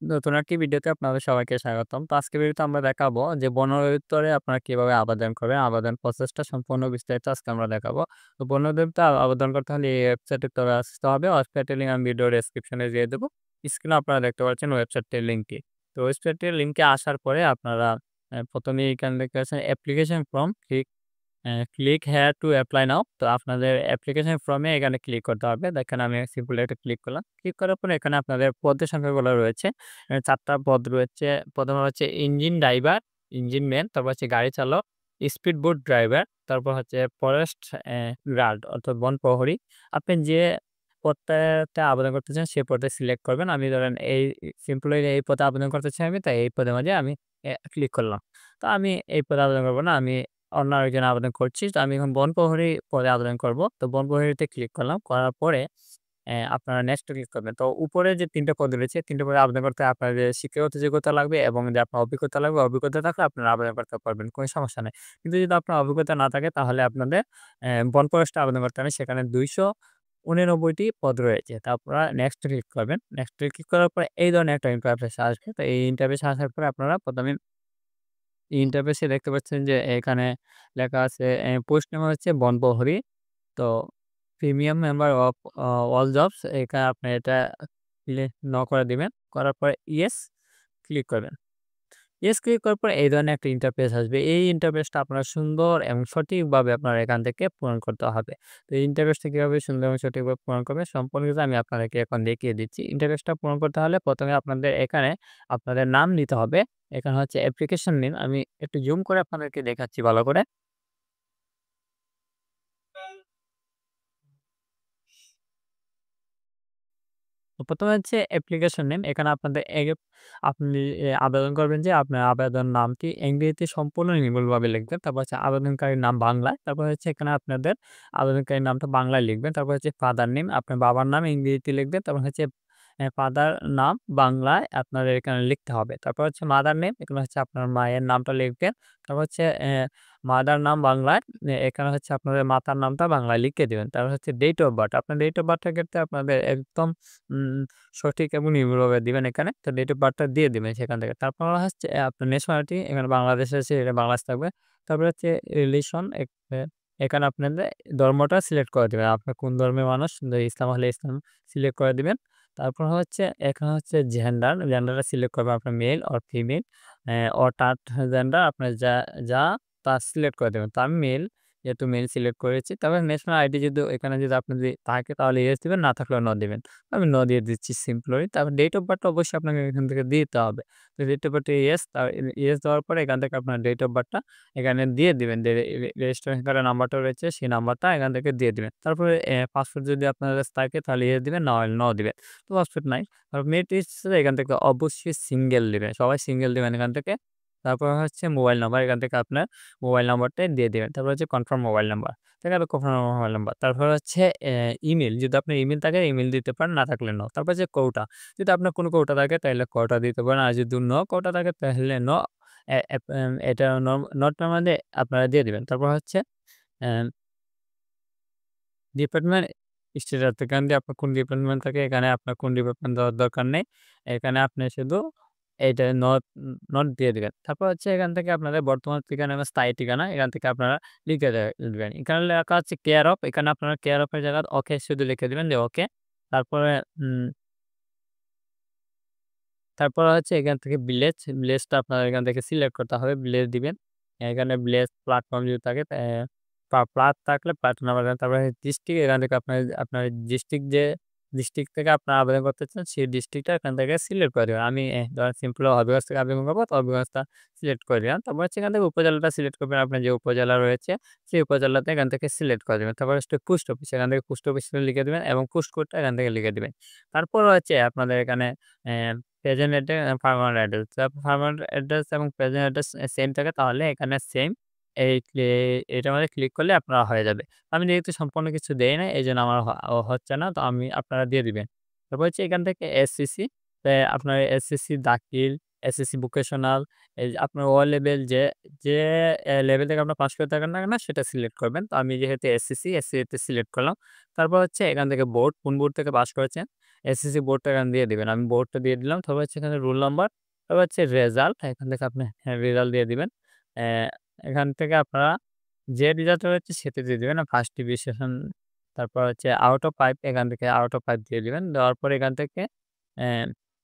নতুন একটি ভিডিওতে আপনাদের সবাইকে স্বাগতম। তো আজকের ভিডিওতে আমরা দেখাবো যে বনের আপনারা কিভাবে আবেদন করবেন। আবেদন প্রসেসটা সম্পূর্ণ বিস্তারিত আজকে আমরা দেখাবো। তো বনের আবেদন করতে হলে এই ওয়েবসাইটে চলে আসতে হবে। ওয়েবসাইটের লিঙ্ক আমি ভিডিও ডেসক্রিপশনে দিয়ে দেবো। স্ক্রিনে আপনারা দেখতে পাচ্ছেন ওয়েবসাইটের লিঙ্কটি। তো ওয়েবসাইটের লিঙ্কে আসার পরে আপনারা ১ম এই এখানে দেখতে পাচ্ছেন application form click here to apply now. তো আপনাদের অ্যাপ্লিকেশন ফর্মে এখানে ক্লিক করতে হবে। দেখেন আমি সিম্পলি একটা ক্লিক করলাম। ক্লিক করার পরে এখানে আপনাদের পদের সংখ্যাগুলো রয়েছে। ৪ টা পদ রয়েছে। ১ম হচ্ছে ইঞ্জিন ড্রাইভার, ইঞ্জিন ম্যান, তারপর হচ্ছে গাড়ি চালক, স্পিড বোট ড্রাইভার, তারপর হচ্ছে ফরেস্ট গার্ড অর্থাৎ বন প্রহরী। আপনি যে পদটাতে আবেদন করতে চান সেই পদে সিলেক্ট করবেন। আমি ধরেন সিম্পলি এই পদে আবেদন করতে চাই তাই এই পদের মাঝে আমি ক্লিক করলাম। তো আমি এই পদে আবেদন করব না। আমি অন্য আরেকজনে আবেদন করছি। তো আমি এখন বনপ্রহরী পদে আবেদন করব। তো বনপ্রহরীতে ক্লিক করলাম। করার পরে আপনারা নেক্সট এ ক্লিক করবেন। তো উপরে যে ৩ টা পদ রয়েছে, ৩ টা পদে আবেদন করতে আপনার যে শিক্ষাগত যোগ্যতা লাগবে এবং যে আপনার অভিজ্ঞতা লাগবে, অভিজ্ঞতা থাকলে আপনারা আবেদন করতে পারবেন। কোন সমস্যা নাই। কিন্তু যদি আপনার অভিজ্ঞতা না থাকে তাহলে আপনাদের বন ফরেস্টে আবেদন করতে হবে। সেখানে ২৮৯ টি পদ রয়েছে। তো আপনারা নেক্সট এ ক্লিক করবেন। নেক্সট এ ক্লিক করার পরে এই ধরনের একটা ইন্টারফেস আসবে। তো এই ইন্টারফেসে আসার পরে আপনারা ১ম এ ইন্টারফেসে দেখতে পাচ্ছেন যে এখানে লেখা আছে পোস্ট নেম হচ্ছে বনপ্রহরী। তো premium member of all jobs এখানে আপনি এটা ন করে দিবেন। করার পরে ইয়েস ক্লিক করবেন। ইয়েস ক্লিক করার পর এই ধরনের একটা ইন্টারফেস আসবে। এই ইন্টারফেসটা আপনার সুন্দর এবং সঠিকভাবে আপনার এখান থেকে পূরণ করতে হবে। তো এই ইন্টারফেসটা কিভাবে সুন্দর এবং সঠিকভাবে পূরণ করবেন সম্পূর্ণ কিছু আমি আপনাদেরকে এখন দেখিয়ে দিচ্ছি। ইন্টারফেসটা পূরণ করতে হলে ১ম এ আপনাদের এখানে আপনাদের নাম দিতে হবে। এখানে হচ্ছে অ্যাপ্লিকেশন নেম। আমি একটু জুম করে আপনাদেরকে দেখাচ্ছি ভালো করে। তো ১ম এ হচ্ছে অ্যাপ্লিকেশন নেম। এখানে আপনাদের আপনি আবেদন করবেন যে আপনার আবেদন নামটি ইংরেজিতে সম্পূর্ণ নির্ভুলভাবে লিখবেন। তারপর হচ্ছে আবেদনকারীর নাম বাংলায়। তারপর হচ্ছে এখানে আপনাদের আবেদনকারীর নামটা বাংলায় লিখবেন। তারপর হচ্ছে ফাদার নেম, আপনার বাবার নাম ইংরেজিতে লিখবেন। তারপর হচ্ছে ফাদার নাম বাংলায় আপনাদের এখানে লিখতে হবে। তারপর হচ্ছে মাদার নেম, এখানে হচ্ছে আপনার মায়ের নামটা লিখবেন। তারপর হচ্ছে মাদার নাম বাংলায়, এখানে হচ্ছে আপনাদের মাতার নামটা বাংলায় লিখে দিবেন। তারপর হচ্ছে ডেট অফ বার্থ, আপনার ডেট অফ বার্থটার ক্ষেত্রে আপনাদের একদম উম সঠিক এবং নির্ভুলভাবে দিবেন এখানে। তো ডেট অফ বার্থটা দিয়ে দিবেন সেখান থেকে। তারপর হচ্ছে আপনার ন্যাশনালিটি, এখানে বাংলাদেশ আছে, এটা বাংলাদেশ থাকবে। তারপরে হচ্ছে রিলিশন, এখানে আপনাদের ধর্মটা সিলেক্ট করে দিবেন। আপনি কোন ধর্মের মানুষ, ইসলাম হলে ইসলাম সিলেক্ট করে দিবেন। তারপর হচ্ছে এখানে হচ্ছে জেন্ডারটা সিলেক্ট করবেন আপনার male or female or third gender আপনার যা তা সিলেক্ট করে দেবেন। তো আমি মেল, যেহেতু মেল সিলেক্ট করেছি। তারপরে ন্যাশনাল আইডি যদি আপনার যদি থাকে তাহলে ইয়েস দিবেন, না থাকলেও নো দিবেন। আমি নো দিয়ে দিচ্ছি সিম্পলি। তারপর ডেট অফ বার্থটা অবশ্যই আপনাকে এখান থেকে দিতে হবে। তো date of birth yes, yes দেওয়ার পরে এখান থেকে আপনার ডেট অফ বার্থটা এখানে দিয়ে দিবেন। রেজিস্ট্রেশন কার্ডের নাম্বারটা রয়েছে সেই নাম্বারটা এখান থেকে দিয়ে দিবেন। তারপরে পাসপোর্ট যদি আপনার কাছে থাকে তাহলে ইয়েস দিবেন, না হলে নো দিবেন। তো পাসপোর্ট নাই। আর মেরিট হিসেবে এখান থেকে অবশ্যই সিঙ্গেল দিবেন। সবাই সিঙ্গেল দিবেন এখান থেকে। তারপর হচ্ছে মোবাইল নাম্বার, এখান থেকে আপনার মোবাইল নাম্বারটাই দিয়ে দিবেন। তারপর হচ্ছে কনফার্ম মোবাইল নাম্বার। ঠিক আছে? Confirm mobile number. তারপর হচ্ছে ইমেইল, যদি আপনার ইমেইল থাকে ইমেইল দিতে পারেন, না থাকলে নো। তারপর হচ্ছে কোটা। যদি আপনার কোনো কোটা থাকে তাহলে কোটা দিতে পারেন। আর যদি নো কোটা থাকে তাহলে নো, এ এপ এম এটা নট এর মধ্যে আপনারা দিয়ে দিবেন। তারপর হচ্ছে অ্যা ডিপার্টমেন্ট স্টেটাস, এখান দিয়ে আপনার কোন ডিপার্টমেন্ট থাকে, এখানে আপনার কোন ডিপার্টমেন্ট দেওয়ার দরকার নেই। এখানে আপনি শুধু এইটা নট দিয়ে দিবেন। তারপর হচ্ছে এখান থেকে আপনাদের বর্তমান ঠিকানা এবং স্থায়ী ঠিকানা এখান থেকে আপনারা লিখে দিবেন। এখানে লেখা আছে কেয়ার অফ, এখানে আপনারা কেয়ার অফ এর জায়গায় ওকে শুধু লিখে দিবেন যে ওকে। তারপরে উম তারপর হচ্ছে এখান থেকে ভিলেজটা আপনার এখান থেকে সিলেক্ট করতে হবে। ভিলেজ দিবেন। এখানে ভিলেজ প্ল্যাটফর্ম যদি থাকে প্লাস থাকলে প্লাস নাম্বার দেন। তারপরে ডিস্ট্রিক্ট, এখান থেকে আপনার ডিস্ট্রিক্ট থেকে আপনারা আবেদন করতে চান সেই ডিস্ট্রিক্টটা এখান থেকে সিলেক্ট করে দিবেন। আমি ধরেন সিম্পল হবিগঞ্জ থেকে আবেদন করব, তো হবিগঞ্জটা সিলেক্ট করে দিলাম। তারপর হচ্ছে এখান থেকে উপজেলাটা সিলেক্ট করবেন। আপনার যে উপজেলা রয়েছে সেই উপজেলাতে এখান থেকে সিলেক্ট করে দিবেন। তারপর হচ্ছে পোস্ট অফিস, এখান থেকে পোস্ট অফিসটা লিখে দিবেন এবং পোস্ট কোডটা এখান থেকে লিখে দিবেন। তারপর হচ্ছে আপনাদের এখানে a present address, permanent address. Permanent address এবং প্রেজেন্ট অ্যাড্রেস সেম থাকে তাহলে এখানে সেম এই এটার মধ্যে ক্লিক করলে আপনার হয়ে যাবে। আমি যেহেতু সম্পূর্ণ কিছু দেই নাই এইজন্য আমার হচ্ছে না। তো আপনারা দিয়ে দিবেন। তারপর হচ্ছে এখান থেকে এসসিসি, আপনার এসএসসি দাখিল, এসএসসি ভোকেশনাল, এই যে আপনার ও লেভেল যে লেভেল থেকে আপনার পাস করে থাকেন না কেন সেটা সিলেক্ট করবেন। তো আমি যেহেতু এসএসসি তে সিলেক্ট করলাম। তারপর হচ্ছে এখান থেকে বোর্ড, কোন বোর্ড থেকে পাস করেছেন এসএসসি বোর্ডটা এখানে দিয়ে দিবেন। আমি বোর্ডটা দিয়ে দিলাম। তারপর হচ্ছে এখানে রোল নাম্বার, তারপর হচ্ছে রেজাল্ট। এখান থেকে আপনি রেজাল্ট দিয়ে দিবেন। অ্যা এখান থেকে আপনারা যে রেজাল্ট হচ্ছে সেটা দিয়ে দিবেন। ফার্স্ট ডিভিশন তারপর হচ্ছে আউট অফ 5 এখান থেকে আউট অফ 5 দিয়ে দিবেন। দেওয়ার পরে এখান থেকে অ্যা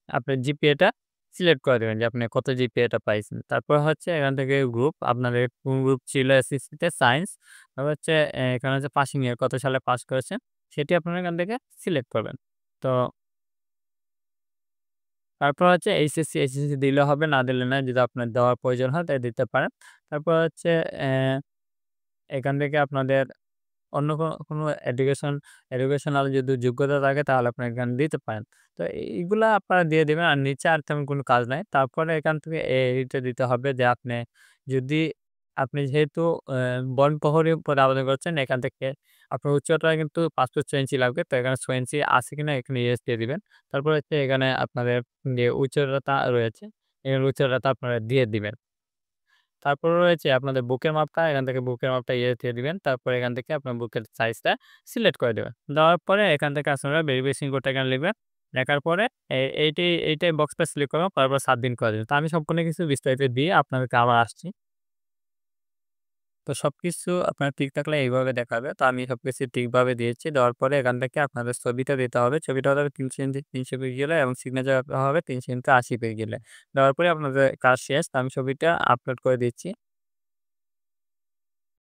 আপনার জিপিএটা সিলেক্ট করে দিবেন যে আপনি কত জিপিএটা পাইছেন। তারপর হচ্ছে এখান থেকে গ্রুপ আপনাদের কোন গ্রুপ ছিল এসএসসিতে সায়েন্স। তারপর হচ্ছে এখানে হচ্ছে পাসিং ইয়ার কত সালে পাস করেছেন সেটি আপনারা এখান থেকে সিলেক্ট করবেন। তো তারপর হচ্ছে এইচএসসি দিলে হবে, না দিলে না। যদি আপনার দেওয়ার প্রয়োজন হয় তাই দিতে পারেন। তারপর হচ্ছে এখান থেকে আপনাদের অন্য কোনো এডুকেশনাল যদি যোগ্যতা থাকে তাহলে আপনি এখানে দিতে পারেন। তো এইগুলা আপনারা দিয়ে দিবেন। আর নিচে আর তেমন কোনো কাজ নাই। তারপরে এখান থেকে এইটা দিতে হবে যে যদি আপনি যেহেতু বনপ্রহরী পদে আবেদন করছেন এখান থেকে আপনার উচ্চতা কিন্তু ৫ ফুট ৬ ইঞ্চি লাগবে। তো এখানে ৬ ইঞ্চি আছে কিনা এখানে ইয়েস দিয়ে দিবেন। তারপর হচ্ছে এখানে আপনাদের যে উচ্চতা রয়েছে, এখানে উচ্চতাটা আপনারা দিয়ে দিবেন। তারপরে রয়েছে আপনাদের বুকের মাপটা, এখান থেকে বুকের মাপটা ইয়ে দিয়ে দিবেন। তারপরে এখান থেকে আপনার বুকের সাইজটা সিলেক্ট করে দিবেন। দেওয়ার পরে এখান থেকে আপনারা ভেরিফিকেশন কোডটা এখানে লিখবেন। লেখার পরে এইটাই বক্সটা সিলেক্ট করবেন, তারপর সাবমিট করে দিবেন। তো আমি সম্পূর্ণ কিছু বিস্তারিত দিয়ে আপনাদেরকে আবার আসছি। তো সবকিছু আপনার ঠিক থাকলে এইভাবে দেখাবে। তো আমি সবকিছু ঠিকভাবে দিয়েছি। দেওয়ার পরে এখান থেকে আপনাদের ছবিটা দিতে হবে। ছবিটা হতে হবে ৩০০ ইঞ্চি ৩০০ পিক্সেলের এবং সিগনেচার হবে ৩০০ ইঞ্চি ৮০ পিক্সেলের। দেওয়ার পরে আপনাদের কাজ শেষ। তো আমি ছবিটা আপলোড করে দিচ্ছি।